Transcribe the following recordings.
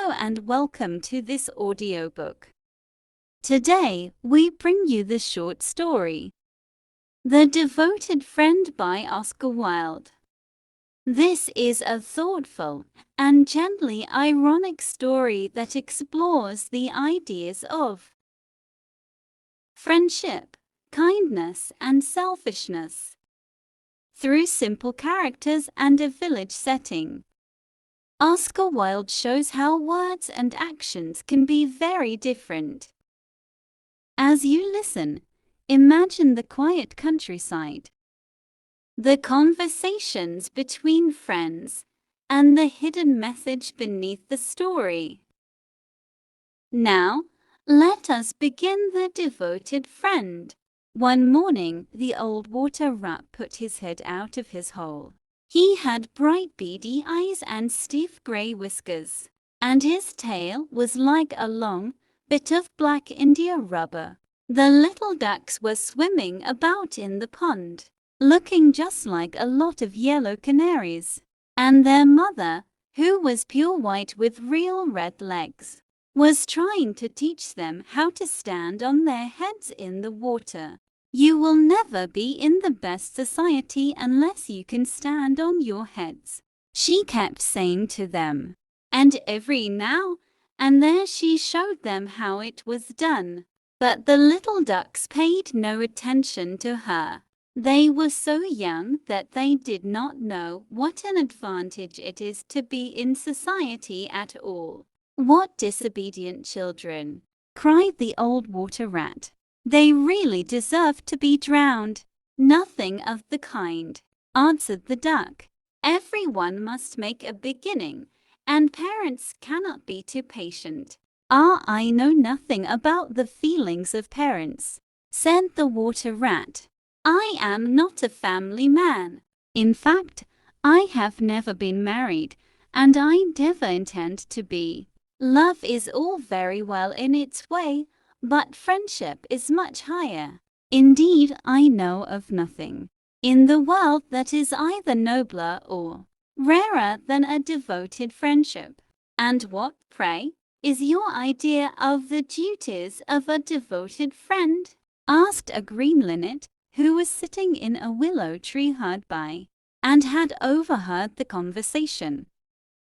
Hello and welcome to this audiobook. Today, we bring you the short story, The Devoted Friend by Oscar Wilde. This is a thoughtful and gently ironic story that explores the ideas of friendship, kindness, and selfishness through simple characters and a village setting. Oscar Wilde shows how words and actions can be very different. As you listen, imagine the quiet countryside, the conversations between friends, and the hidden message beneath the story. Now, let us begin. The Devoted Friend. One morning, the old water rat put his head out of his hole. He had bright beady eyes and stiff grey whiskers, and his tail was like a long bit of black India rubber. The little ducks were swimming about in the pond, looking just like a lot of yellow canaries, and their mother, who was pure white with real red legs, was trying to teach them how to stand on their heads in the water. You will never be in the best society unless you can stand on your heads, she kept saying to them. And every now and then she showed them how it was done. But the little ducks paid no attention to her. They were so young that they did not know what an advantage it is to be in society at all. What disobedient children, cried the old water rat. They really deserve to be drowned. Nothing of the kind, answered the duck. Everyone must make a beginning, and parents cannot be too patient. I know nothing about the feelings of parents, said the water rat. I am not a family man. In fact, I have never been married, and I never intend to be. Love is all very well in its way, but friendship is much higher. Indeed, I know of nothing in the world that is either nobler or rarer than a devoted friendship. And what, pray, is your idea of the duties of a devoted friend? Asked a green linnet, who was sitting in a willow tree hard by, and had overheard the conversation.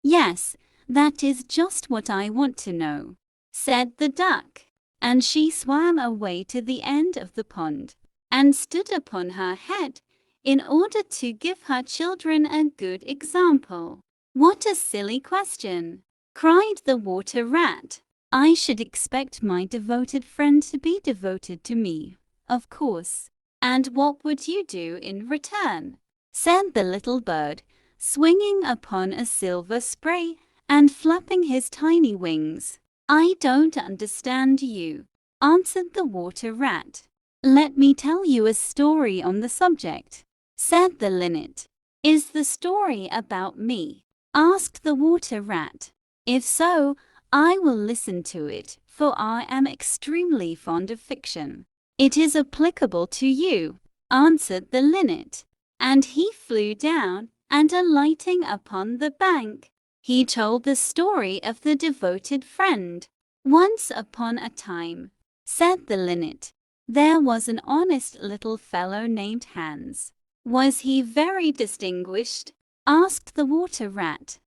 Yes, that is just what I want to know, said the duck. And she swam away to the end of the pond, and stood upon her head, in order to give her children a good example. What a silly question, cried the water rat. I should expect my devoted friend to be devoted to me, of course. And what would you do in return? Said the little bird, swinging upon a silver spray, and flapping his tiny wings. I don't understand you, answered the water rat. Let me tell you a story on the subject, said the linnet. Is the story about me? Asked the water rat. If so, I will listen to it, for I am extremely fond of fiction. It is applicable to you, answered the linnet. And he flew down, and alighting upon the bank, he told the story of the devoted friend. Once upon a time, said the linnet, there was an honest little fellow named Hans. Was he very distinguished? Asked the water rat.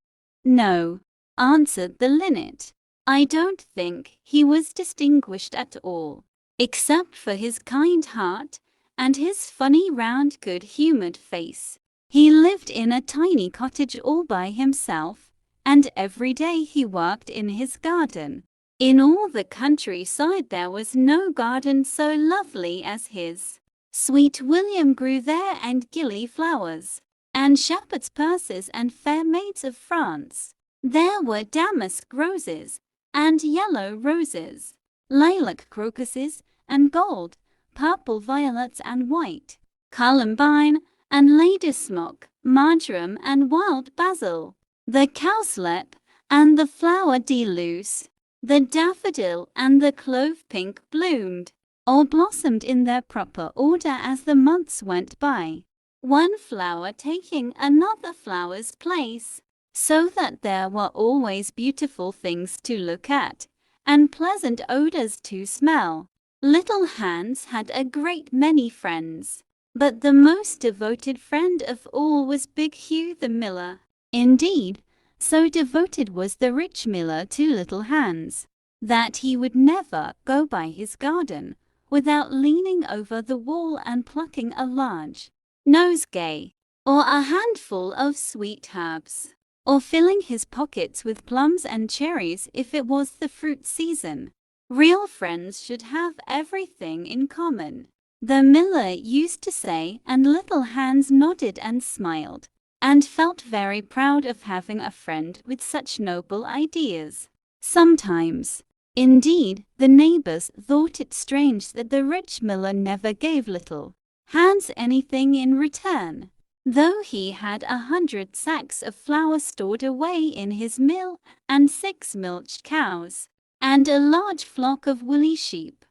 No, answered the linnet. I don't think he was distinguished at all, except for his kind heart and his funny round good-humored face. He lived in a tiny cottage all by himself, and every day he worked in his garden. In all the countryside there was no garden so lovely as his. Sweet William grew there, and gilly flowers, and shepherd's purses, and fair maids of France. There were damask roses, and yellow roses, lilac crocuses, and gold, purple violets, and white columbine, and lady's-smock, marjoram, and wild basil. The cowslip and the flower de luce, the daffodil and the clove pink bloomed, all blossomed in their proper order as the months went by, one flower taking another flower's place. so that there were always beautiful things to look at, and pleasant odors to smell. Little Hans had a great many friends, but the most devoted friend of all was Big Hugh the miller. Indeed, so devoted was the rich miller to Little Hans, that he would never go by his garden without leaning over the wall and plucking a large nosegay, or a handful of sweet herbs, or filling his pockets with plums and cherries if it was the fruit season. Real friends should have everything in common, the miller used to say, and Little Hans nodded and smiled, and felt very proud of having a friend with such noble ideas. Sometimes, indeed, the neighbors thought it strange that the rich miller never gave Little Hans anything in return, though he had 100 sacks of flour stored away in his mill, and 6 milch cows, and a large flock of woolly sheep.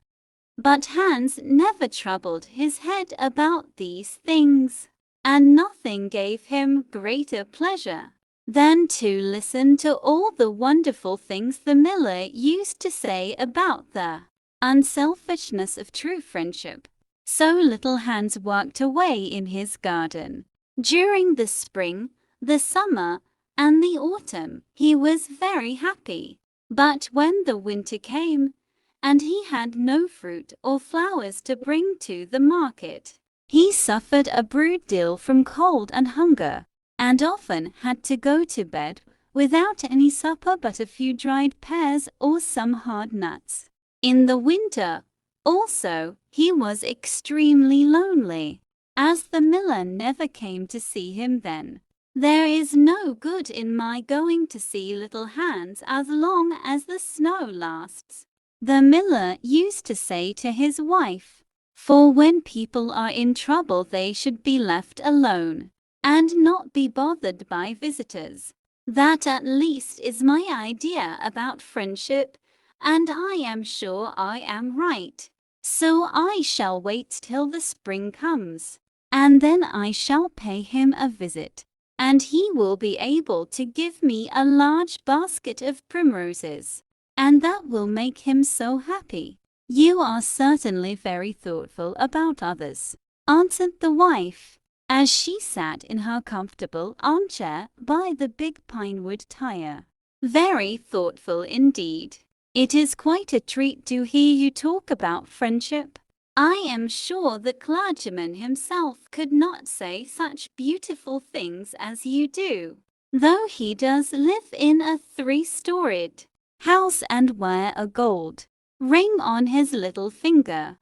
But Hans never troubled his head about these things, and nothing gave him greater pleasure than to listen to all the wonderful things the miller used to say about the unselfishness of true friendship. So Little Hans worked away in his garden. During the spring, the summer, and the autumn, he was very happy. But when the winter came, and he had no fruit or flowers to bring to the market, he suffered a good deal from cold and hunger, and often had to go to bed without any supper but a few dried pears or some hard nuts. In the winter, also, he was extremely lonely, as the miller never came to see him then. "There is no good in my going to see Little Hans as long as the snow lasts," the miller used to say to his wife, "for when people are in trouble they should be left alone, and not be bothered by visitors. That at least is my idea about friendship, and I am sure I am right. So I shall wait till the spring comes, and then I shall pay him a visit, and he will be able to give me a large basket of primroses, and that will make him so happy." "You are certainly very thoughtful about others," answered the wife, as she sat in her comfortable armchair by the big pinewood fire. "Very thoughtful indeed. It is quite a treat to hear you talk about friendship. I am sure the clergyman himself could not say such beautiful things as you do, though he does live in a 3-storied house and wear a gold ring on his little finger."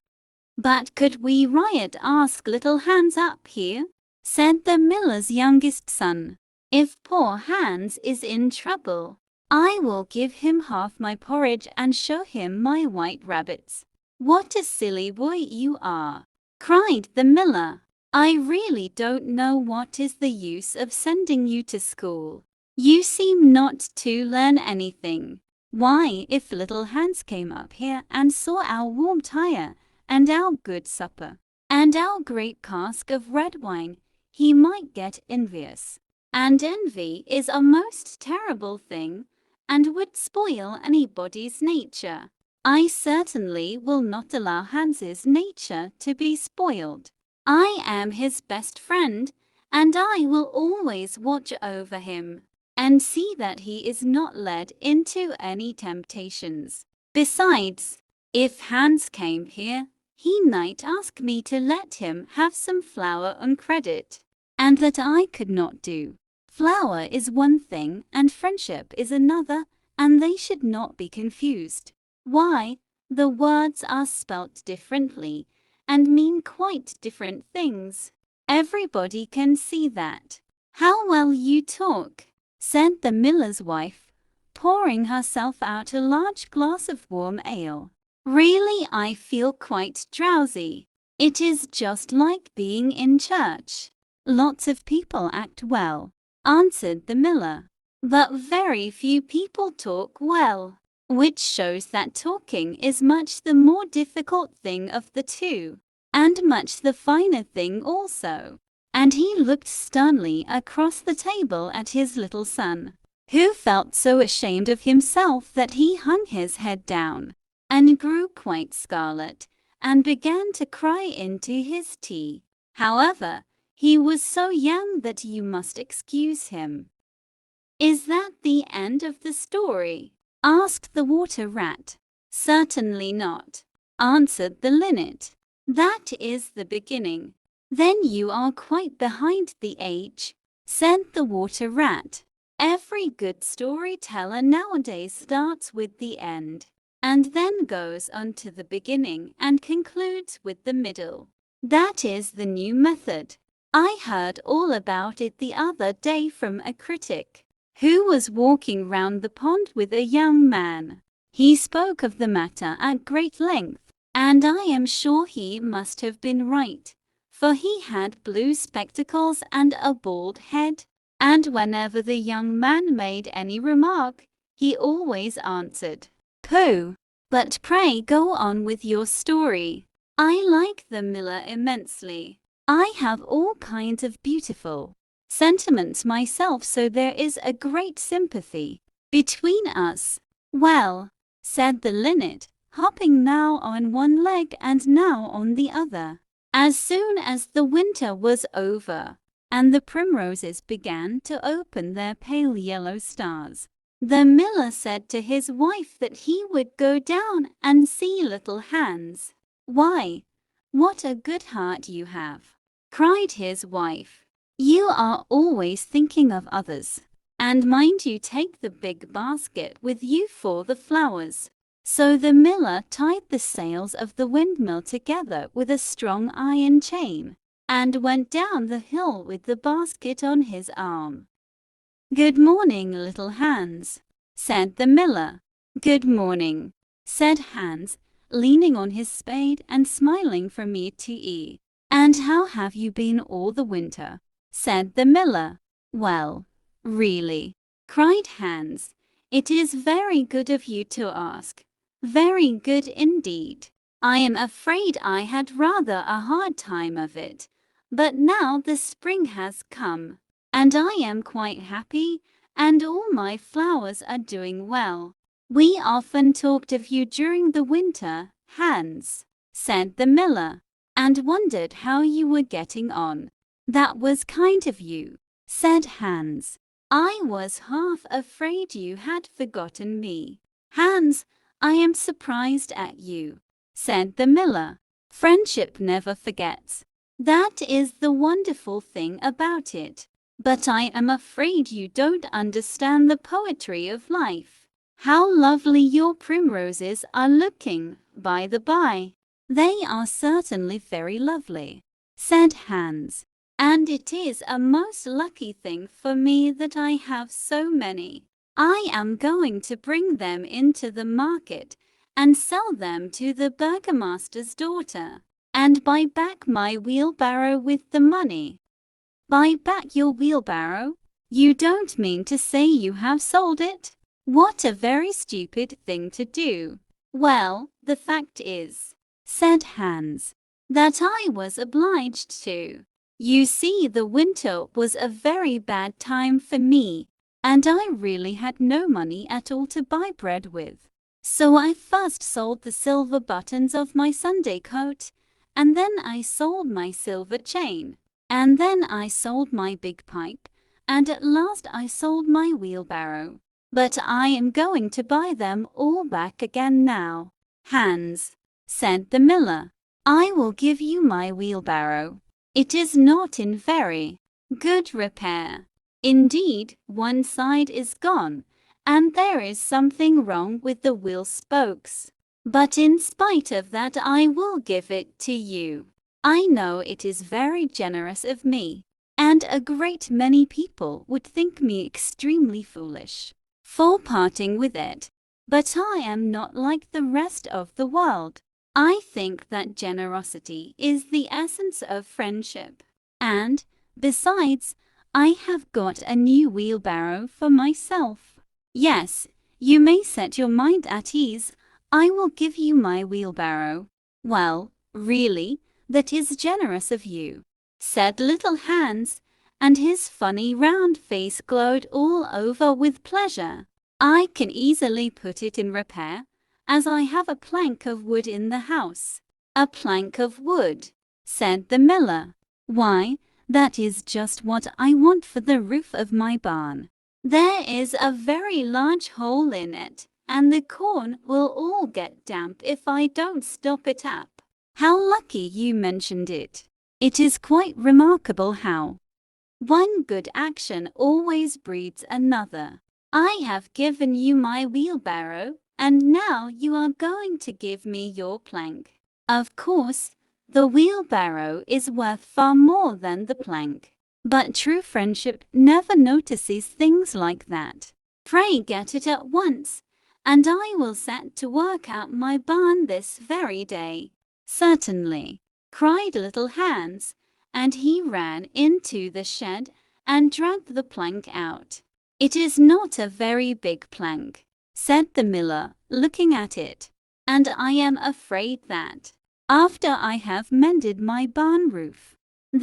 "But could we riot ask Little Hans up here?" said the miller's youngest son. "If poor Hans is in trouble, I will give him half my porridge and show him my white rabbits." "What a silly boy you are!" cried the miller. "I really don't know what is the use of sending you to school. You seem not to learn anything. Why, if Little Hans came up here and saw our warm fire, and our good supper, and our great cask of red wine, he might get envious. And envy is a most terrible thing, and would spoil anybody's nature. I certainly will not allow Hans's nature to be spoiled. I am his best friend, and I will always watch over him, and see that he is not led into any temptations. Besides, if Hans came here, he might ask me to let him have some flour on credit, and that I could not do. Flour is one thing and friendship is another, and they should not be confused. Why, the words are spelt differently and mean quite different things. Everybody can see that." "How well you talk," said the miller's wife, pouring herself out a large glass of warm ale. "Really, I feel quite drowsy. It is just like being in church." "Lots of people act well," answered the miller, "but very few people talk well, which shows that talking is much the more difficult thing of the two, and much the finer thing also. and he looked sternly across the table at his little son, who felt so ashamed of himself that he hung his head down and grew quite scarlet and began to cry into his tea. However, he was so young that you must excuse him. "Is that the end of the story?" asked the water rat. "Certainly not," answered the linnet. "That is the beginning." "Then you are quite behind the age," said the water rat. "Every good storyteller nowadays starts with the end, and then goes on to the beginning and concludes with the middle. That is the new method. I heard all about it the other day from a critic who was walking round the pond with a young man. He spoke of the matter at great length, and I am sure he must have been right, for he had blue spectacles and a bald head, and whenever the young man made any remark, he always answered, 'Pooh! But pray go on with your story. I like the miller immensely. I have all kinds of beautiful sentiments myself, so there is a great sympathy between us.'" "Well," said the linnet, hopping now on one leg and now on the other, "as soon as the winter was over, and the primroses began to open their pale yellow stars, the miller said to his wife that he would go down and see little Hans." "Why, what a good heart you have!" cried his wife. "You are always thinking of others. And mind you take the big basket with you for the flowers." So the miller tied the sails of the windmill together with a strong iron chain, and went down the hill with the basket on his arm. "Good morning, little Hans," said the miller. "Good morning," said Hans, leaning on his spade and smiling from ear to ear. "And how have you been all the winter?" said the miller. "Well, really," cried Hans, "it is very good of you to ask. Very good indeed. I am afraid I had rather a hard time of it, but now the spring has come, and I am quite happy, and all my flowers are doing well." "We often talked of you during the winter, Hans," said the miller, "and wondered how you were getting on." "That was kind of you," said Hans. "I was half afraid you had forgotten me." "Hans, I am surprised at you," said the miller. "Friendship never forgets. That is the wonderful thing about it. But I am afraid you don't understand the poetry of life. How lovely your primroses are looking, by the by." "They are certainly very lovely," said Hans, "and it is a most lucky thing for me that I have so many. I am going to bring them into the market and sell them to the burgomaster's daughter, and buy back my wheelbarrow with the money." "Buy back your wheelbarrow? You don't mean to say you have sold it? What a very stupid thing to do." "Well, the fact is," said Hans, "that I was obliged to. You see, the winter was a very bad time for me, and I really had no money at all to buy bread with. So I first sold the silver buttons of my Sunday coat, and then I sold my silver chain, and then I sold my big pipe, and at last I sold my wheelbarrow. But I am going to buy them all back again now." "Hans," said the miller, "I will give you my wheelbarrow. It is not in very good repair. Indeed, one side is gone, and there is something wrong with the wheel spokes. But in spite of that I will give it to you. I know it is very generous of me, and a great many people would think me extremely foolish for parting with it. But I am not like the rest of the world. I think that generosity is the essence of friendship. And, besides, I have got a new wheelbarrow for myself. Yes, you may set your mind at ease. I will give you my wheelbarrow." "Well, really, that is generous of you," said little Hans, and his funny round face glowed all over with pleasure. "I can easily put it in repair, as I have a plank of wood in the house." "A plank of wood," said the miller. "Why, that is just what I want for the roof of my barn. There is a very large hole in it, and the corn will all get damp if I don't stop it up." "How lucky you mentioned it. It is quite remarkable how one good action always breeds another. I have given you my wheelbarrow, and now you are going to give me your plank. Of course, the wheelbarrow is worth far more than the plank, but true friendship never notices things like that. Pray get it at once, and I will set to work out my barn this very day." "Certainly," cried little Hans, and he ran into the shed and dragged the plank out. "It is not a very big plank," said the miller, looking at it, "and I am afraid that, after I have mended my barn roof,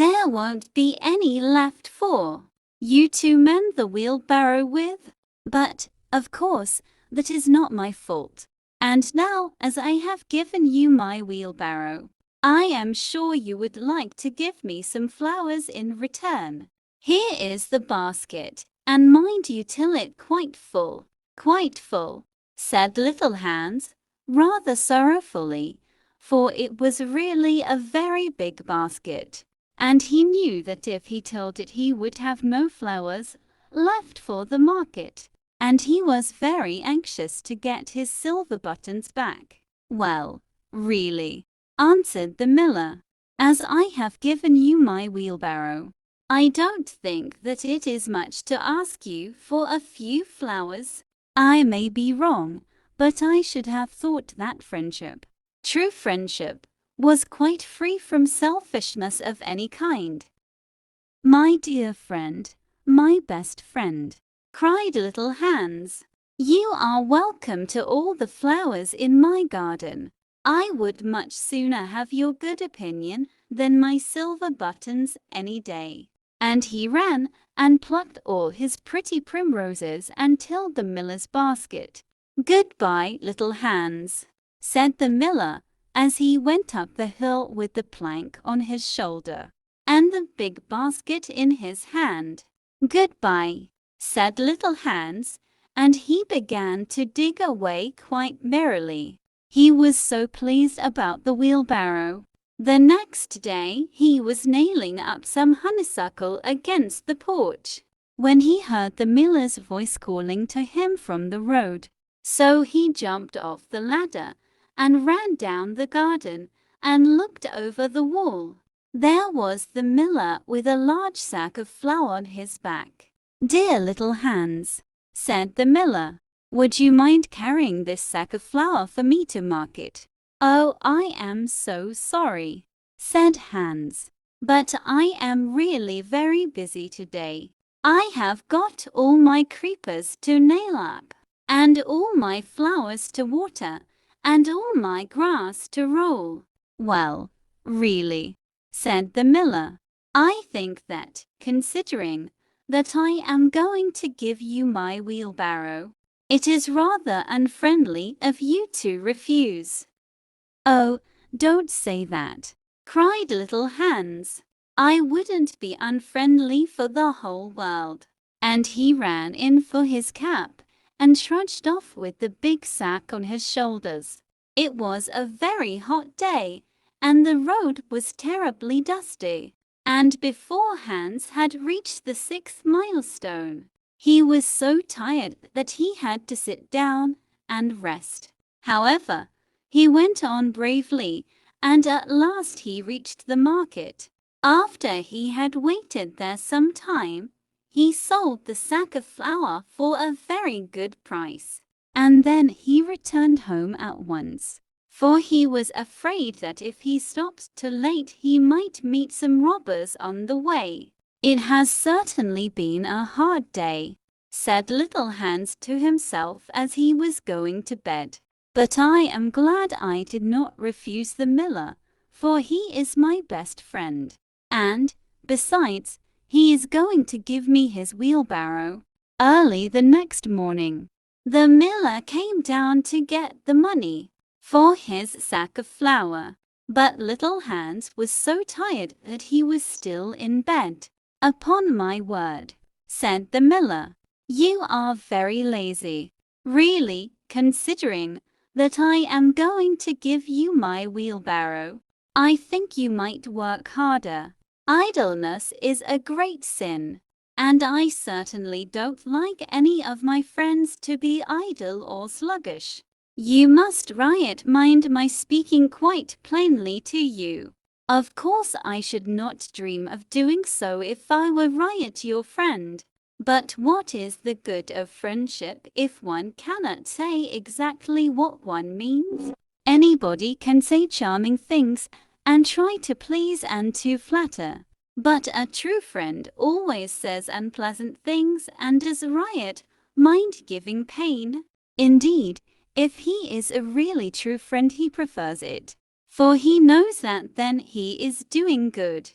there won't be any left for you to mend the wheelbarrow with. But, of course, that is not my fault. And now, as I have given you my wheelbarrow, I am sure you would like to give me some flowers in return. Here is the basket, and mind you till it quite full." "Quite full," said little Hans, rather sorrowfully, for it was really a very big basket, and he knew that if he told it he would have no flowers left for the market, and he was very anxious to get his silver buttons back. "Well, really," answered the miller, "as I have given you my wheelbarrow, I don't think that it is much to ask you for a few flowers. I may be wrong, but I should have thought that friendship, true friendship, was quite free from selfishness of any kind." "My dear friend, my best friend," cried little Hans, "you are welcome to all the flowers in my garden. I would much sooner have your good opinion than my silver buttons any day." And he ran and plucked all his pretty primroses and tilled the miller's basket. "Goodbye, little Hans," said the miller, as he went up the hill with the plank on his shoulder and the big basket in his hand. "Goodbye," said little Hans, and he began to dig away quite merrily. He was so pleased about the wheelbarrow. The next day he was nailing up some honeysuckle against the porch, when he heard the miller's voice calling to him from the road. So he jumped off the ladder and ran down the garden and looked over the wall. There was the miller with a large sack of flour on his back. "Dear little Hans," said the miller, "would you mind carrying this sack of flour for me to market?" "Oh, I am so sorry," said Hans, "but I am really very busy today. I have got all my creepers to nail up, and all my flowers to water, and all my grass to roll." "Well, really," said the miller, "I think that, considering that I am going to give you my wheelbarrow, it is rather unfriendly of you to refuse." "Oh, don't say that," cried little Hans. "I wouldn't be unfriendly for the whole world." And he ran in for his cap and trudged off with the big sack on his shoulders. It was a very hot day, and the road was terribly dusty. And before Hans had reached the 6th milestone, he was so tired that he had to sit down and rest. However, he went on bravely, and at last he reached the market. After he had waited there some time, he sold the sack of flour for a very good price, and then he returned home at once, for he was afraid that if he stopped too late he might meet some robbers on the way. "It has certainly been a hard day," said little Hans to himself as he was going to bed. "But I am glad I did not refuse the miller, for he is my best friend, and, Besides, he is going to give me his wheelbarrow. Early the next morning, the miller came down to get the money for his sack of flour, but Little Hans was so tired that he was still in bed. "Upon my word," said the miller, "you are very lazy. Really, considering that I am going to give you my wheelbarrow, I think you might work harder. Idleness is a great sin, and I certainly don't like any of my friends to be idle or sluggish. You must mind my speaking quite plainly to you. Of course I should not dream of doing so if I were your friend. But what is the good of friendship if one cannot say exactly what one means? Anybody can say charming things and try to please and to flatter, but a true friend always says unpleasant things and does mind giving pain. Indeed, if he is a really true friend, he prefers it, for he knows that then he is doing good."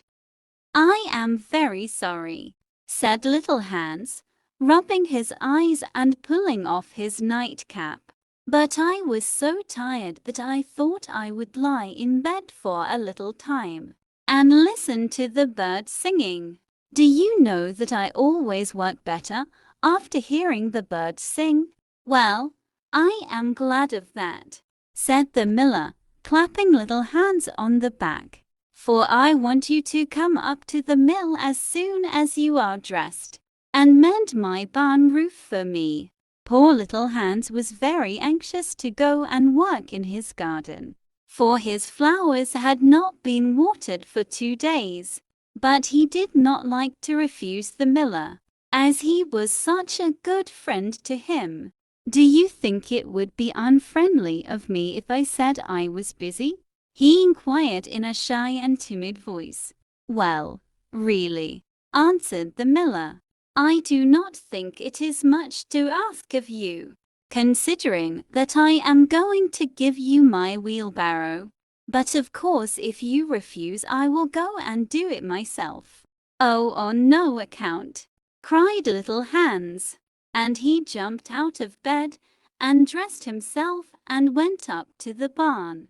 "I am very sorry," said Little Hans, rubbing his eyes and pulling off his nightcap, "but I was so tired that I thought I would lie in bed for a little time and listen to the birds singing. Do you know that I always work better after hearing the birds sing?" "Well, I am glad of that," said the miller, clapping Little Hans on the back, "for I want you to come up to the mill as soon as you are dressed and mend my barn roof for me." Poor Little Hans was very anxious to go and work in his garden, for his flowers had not been watered for 2 days, but he did not like to refuse the miller, as he was such a good friend to him. "Do you think it would be unfriendly of me if I said I was busy?" he inquired in a shy and timid voice. "Well, really," answered the miller, "I do not think it is much to ask of you, considering that I am going to give you my wheelbarrow. But of course if you refuse I will go and do it myself." "Oh, on no account," cried Little Hans, and he jumped out of bed and dressed himself and went up to the barn.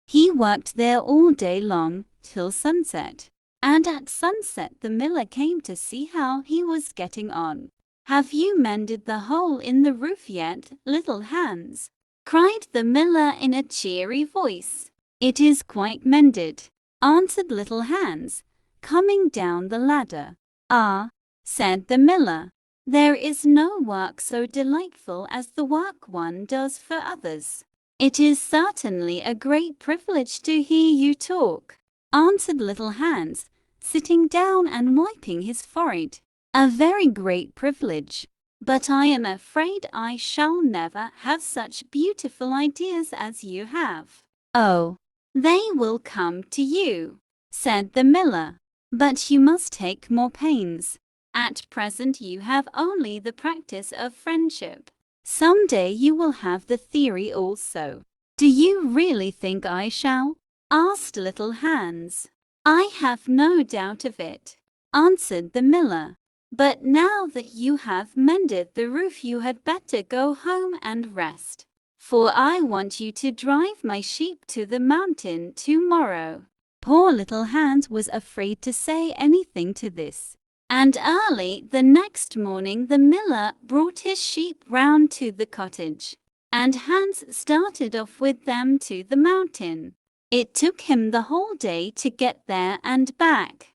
He worked there all day long till sunset, and at sunset the miller came to see how he was getting on. "Have you mended the hole in the roof yet, Little Hans?" cried the miller in a cheery voice. "It is quite mended," answered Little Hans, coming down the ladder. "Ah," said the miller, "there is no work so delightful as the work one does for others." "It is certainly a great privilege to hear you talk," answered Little Hans, sitting down and wiping his forehead. "A very great privilege, but I am afraid I shall never have such beautiful ideas as you have." "Oh, they will come to you," said the miller, "but you must take more pains. At present you have only the practice of friendship. Some day you will have the theory also." "Do you really think I shall?" asked Little Hans. "I have no doubt of it," answered the miller. "But now that you have mended the roof you had better go home and rest, for I want you to drive my sheep to the mountain tomorrow." Poor Little Hans was afraid to say anything to this, and early the next morning the miller brought his sheep round to the cottage, and Hans started off with them to the mountain. It took him the whole day to get there and back,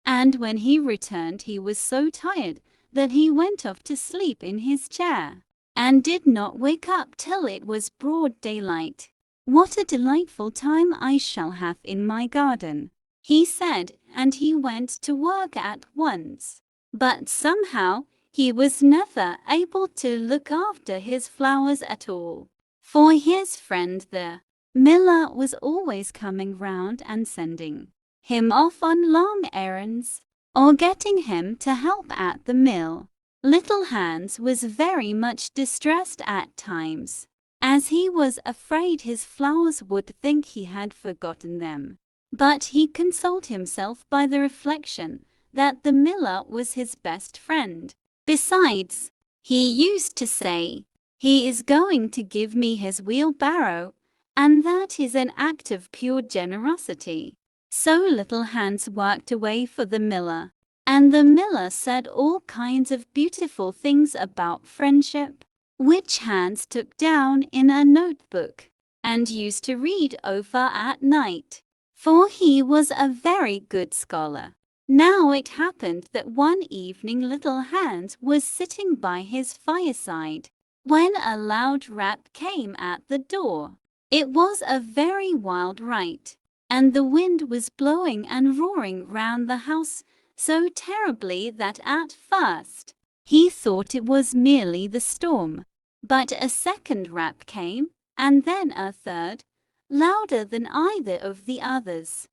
and when he returned he was so tired that he went off to sleep in his chair, and did not wake up till it was broad daylight. "What a delightful time I shall have in my garden," he said, and he went to work at once. But somehow he was never able to look after his flowers at all, for his friend the miller was always coming round and sending him off on long errands, or getting him to help at the mill. Little Hans was very much distressed at times, as he was afraid his flowers would think he had forgotten them. But he consoled himself by the reflection that the miller was his best friend. Besides, he used to say, "He is going to give me his wheelbarrow," and that is an act of pure generosity. So little Hans worked away for the miller, and the miller said all kinds of beautiful things about friendship, which Hans took down in a notebook and used to read over at night, for he was a very good scholar. Now it happened that one evening little Hans was sitting by his fireside when a loud rap came at the door. It was a very wild ride, and the wind was blowing and roaring round the house so terribly that at first he thought it was merely the storm. But a second rap came, and then a third, louder than either of the others.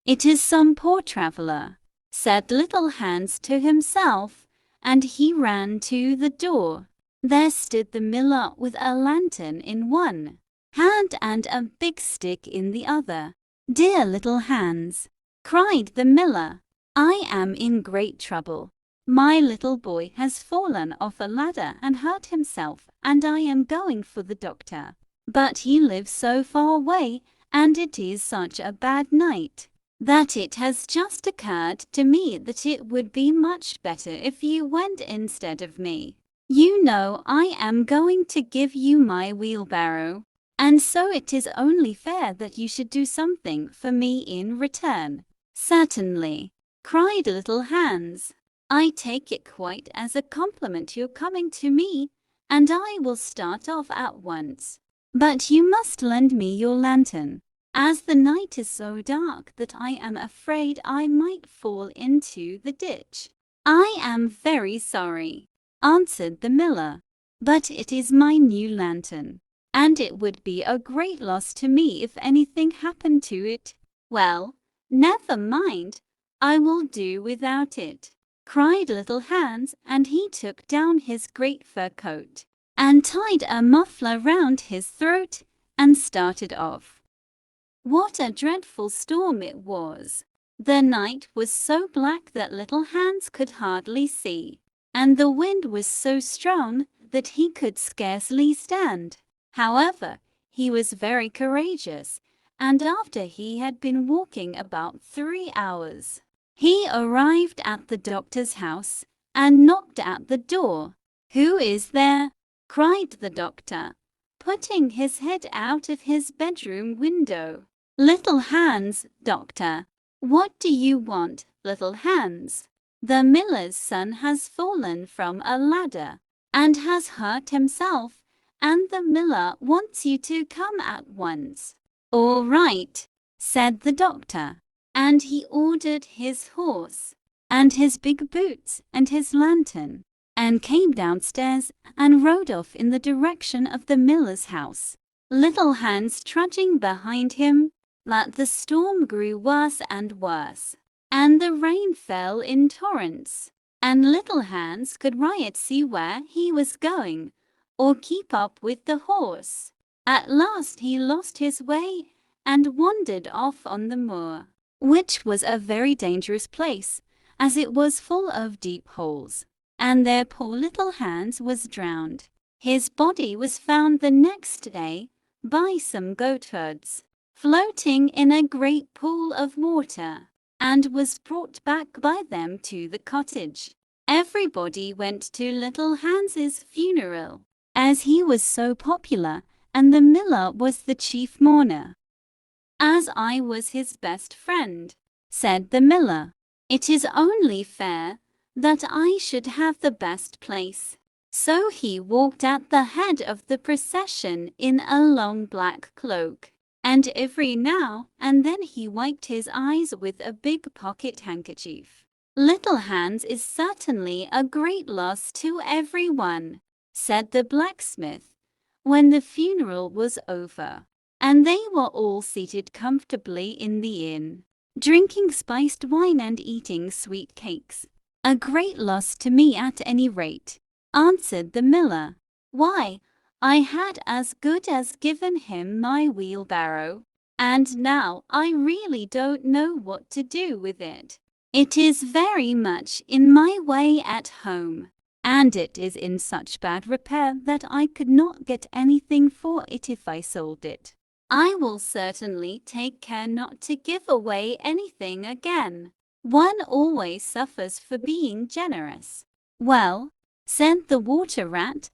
"It is some poor traveler," said little Hans to himself, and he ran to the door. There stood the miller with a lantern in one hand and a big stick in the other. "Dear little Hans," cried the miller, "I am in great trouble. My little boy has fallen off a ladder and hurt himself, and I am going for the doctor. But he lives so far away, and it is such a bad night, that it has just occurred to me that it would be much better if you went instead of me. You know I am going to give you my wheelbarrow, and so it is only fair that you should do something for me in return." "Certainly," cried little Hans. "I take it quite as a compliment your coming to me, and I will start off at once. But you must lend me your lantern, as the night is so dark that I am afraid I might fall into the ditch." "I am very sorry," answered the miller, "but it is my new lantern, and it would be a great loss to me if anything happened to it." "Well, never mind, I will do without it," cried little Hans, and he took down his great fur coat and tied a muffler round his throat and started off. What a dreadful storm it was! The night was so black that little Hans could hardly see, and the wind was so strong that he could scarcely stand. However, he was very courageous, and after he had been walking about 3 hours, he arrived at the doctor's house and knocked at the door. "Who is there?" cried the doctor, putting his head out of his bedroom window. "Little Hans, doctor." "What do you want, little Hans?" "The miller's son has fallen from a ladder and has hurt himself, and the miller wants you to come at once." "All right," said the doctor, and he ordered his horse and his big boots and his lantern, and came downstairs and rode off in the direction of the miller's house, little Hans trudging behind him. But the storm grew worse and worse, and the rain fell in torrents, and little Hans could not see where he was going, or keep up with the horse. At last he lost his way and wandered off on the moor, which was a very dangerous place, as it was full of deep holes, and there poor little Hans was drowned. His body was found the next day by some goatherds, floating in a great pool of water, and was brought back by them to the cottage. Everybody went to little Hans's funeral, as he was so popular, and the miller was the chief mourner. "As I was his best friend," said the miller, "it is only fair that I should have the best place." So he walked at the head of the procession in a long black cloak, and every now and then he wiped his eyes with a big pocket handkerchief. "Little Hans is certainly a great loss to everyone," said the blacksmith, when the funeral was over, and they were all seated comfortably in the inn, drinking spiced wine and eating sweet cakes. "A great loss to me at any rate," answered the miller. "Why, I had as good as given him my wheelbarrow, and now I really don't know what to do with it. It is very much in my way at home, and it is in such bad repair that I could not get anything for it if I sold it. I will certainly take care not to give away anything again. One always suffers for being generous. Well, said the water rat,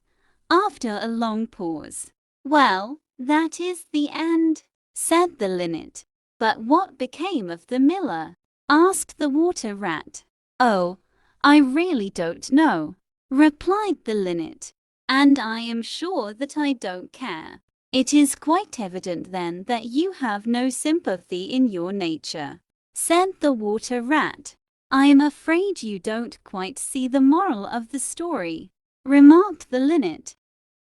after a long pause. Well, that is the end, said the linnet. But what became of the miller? Asked the water rat. Oh, I really don't know, replied the linnet, and I am sure that I don't care. It is quite evident then that you have no sympathy in your nature, said the water rat. I am afraid you don't quite see the moral of the story, remarked the linnet.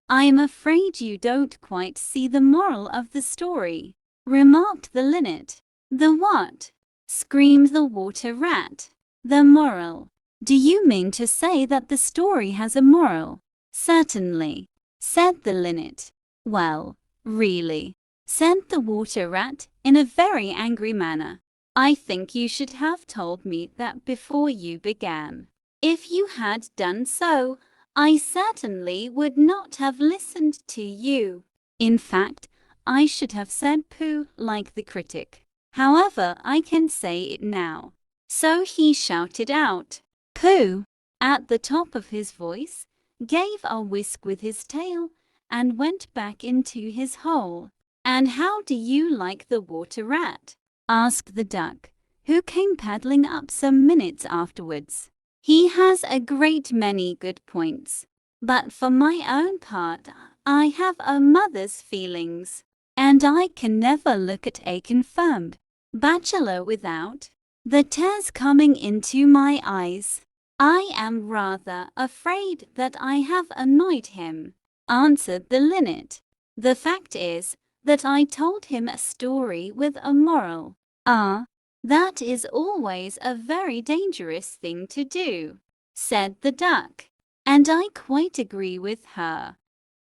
I am afraid you don't quite see the moral of the story, remarked the linnet. The what? Screamed the water rat. The moral. Do you mean to say that the story has a moral? Certainly, said the linnet. Well, really, said the water rat in a very angry manner. I think you should have told me that before you began. If you had done so, I certainly would not have listened to you. In fact, I should have said pooh like the critic. However, I can say it now. So he shouted out, pooh, at the top of his voice, gave a whisk with his tail, and went back into his hole. And how do you like the water rat? Asked the duck, who came paddling up some minutes afterwards. He has a great many good points, but for my own part, I have a mother's feelings, and I can never look at a confirmed bachelor without the tears coming into my eyes. I am rather afraid that I have annoyed him, answered the linnet. The fact is that I told him a story with a moral. Ah, that is always a very dangerous thing to do, said the duck, and I quite agree with her.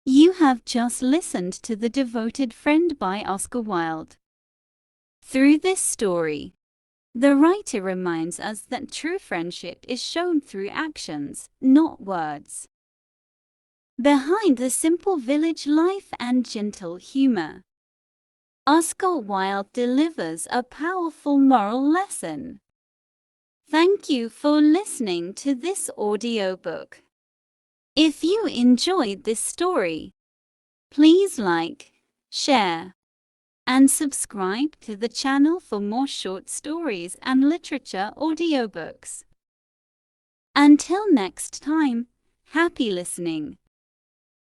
You have just listened to The Devoted Friend by Oscar Wilde. Through this story, the writer reminds us that true friendship is shown through actions, not words. Behind the simple village life and gentle humor, Oscar Wilde delivers a powerful moral lesson. Thank you for listening to this audiobook. If you enjoyed this story, please like, share, and subscribe to the channel for more short stories and literature audiobooks. Until next time, happy listening.